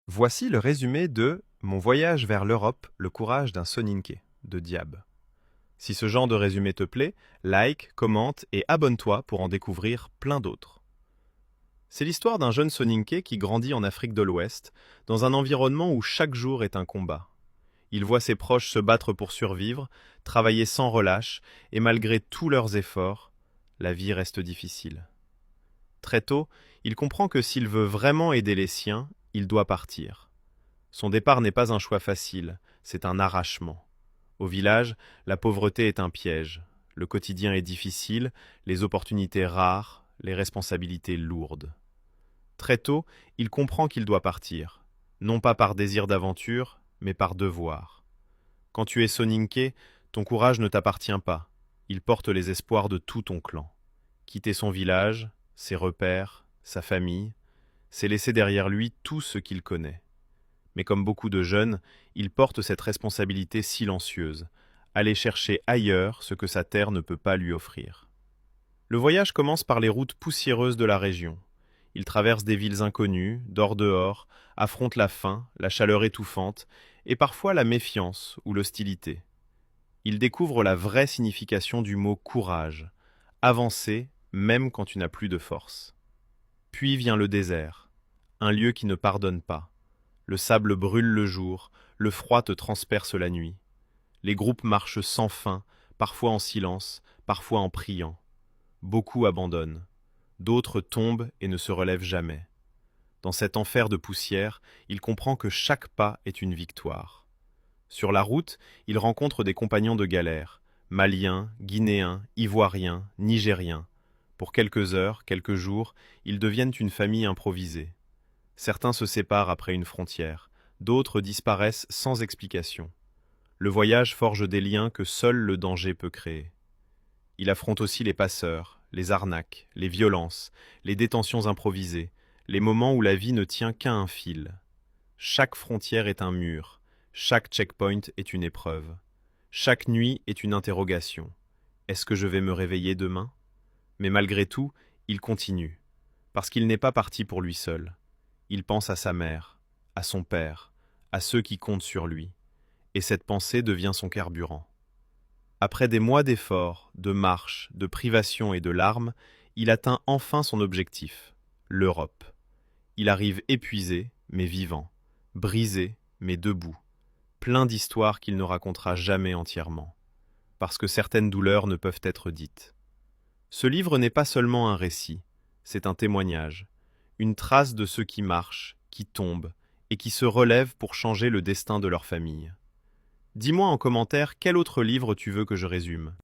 Voici le résumé de Mon voyage vers l'Europe, le courage d'un Soninké de Diab. Si ce genre de résumé te plaît, like, commente et abonne-toi pour en découvrir plein d'autres. C'est l'histoire d'un jeune Soninké qui grandit en Afrique de l'Ouest, dans un environnement où chaque jour est un combat. Il voit ses proches se battre pour survivre, travailler sans relâche, et malgré tous leurs efforts, la vie reste difficile. Très tôt, il comprend que s'il veut vraiment aider les siens, il doit partir. Son départ n'est pas un choix facile, c'est un arrachement. Au village, la pauvreté est un piège. Le quotidien est difficile, les opportunités rares, les responsabilités lourdes. Très tôt, il comprend qu'il doit partir, non pas par désir d'aventure, mais par devoir. Quand tu es Soninké, ton courage ne t'appartient pas. Il porte les espoirs de tout ton clan. Quitter son village, ses repères, sa famille, c'est laisser derrière lui tout ce qu'il connaît. Mais comme beaucoup de jeunes, il porte cette responsabilité silencieuse, aller chercher ailleurs ce que sa terre ne peut pas lui offrir. Le voyage commence par les routes poussiéreuses de la région. Il traverse des villes inconnues, dort dehors, affronte la faim, la chaleur étouffante, et parfois la méfiance ou l'hostilité. Il découvre la vraie signification du mot courage, avancer même quand tu n'as plus de force. Puis vient le désert, un lieu qui ne pardonne pas. Le sable brûle le jour, le froid te transperce la nuit. Les groupes marchent sans fin, parfois en silence, parfois en priant. Beaucoup abandonnent. D'autres tombent et ne se relèvent jamais. Dans cet enfer de poussière, il comprend que chaque pas est une victoire. Sur la route, il rencontre des compagnons de galère, Maliens, Guinéens, Ivoiriens, Nigériens. Pour quelques heures, quelques jours, ils deviennent une famille improvisée. Certains se séparent après une frontière, d'autres disparaissent sans explication. Le voyage forge des liens que seul le danger peut créer. Il affronte aussi les passeurs, les arnaques, les violences, les détentions improvisées, les moments où la vie ne tient qu'à un fil. Chaque frontière est un mur, chaque checkpoint est une épreuve. Chaque nuit est une interrogation. Est-ce que je vais me réveiller demain? Mais malgré tout, il continue, parce qu'il n'est pas parti pour lui seul. Il pense à sa mère, à son père, à ceux qui comptent sur lui, et cette pensée devient son carburant. Après des mois d'efforts, de marches, de privations et de larmes, il atteint enfin son objectif, l'Europe. Il arrive épuisé, mais vivant, brisé, mais debout, plein d'histoires qu'il ne racontera jamais entièrement, parce que certaines douleurs ne peuvent être dites. Ce livre n'est pas seulement un récit, c'est un témoignage, une trace de ceux qui marchent, qui tombent, et qui se relèvent pour changer le destin de leur famille. Dis-moi en commentaire quel autre livre tu veux que je résume.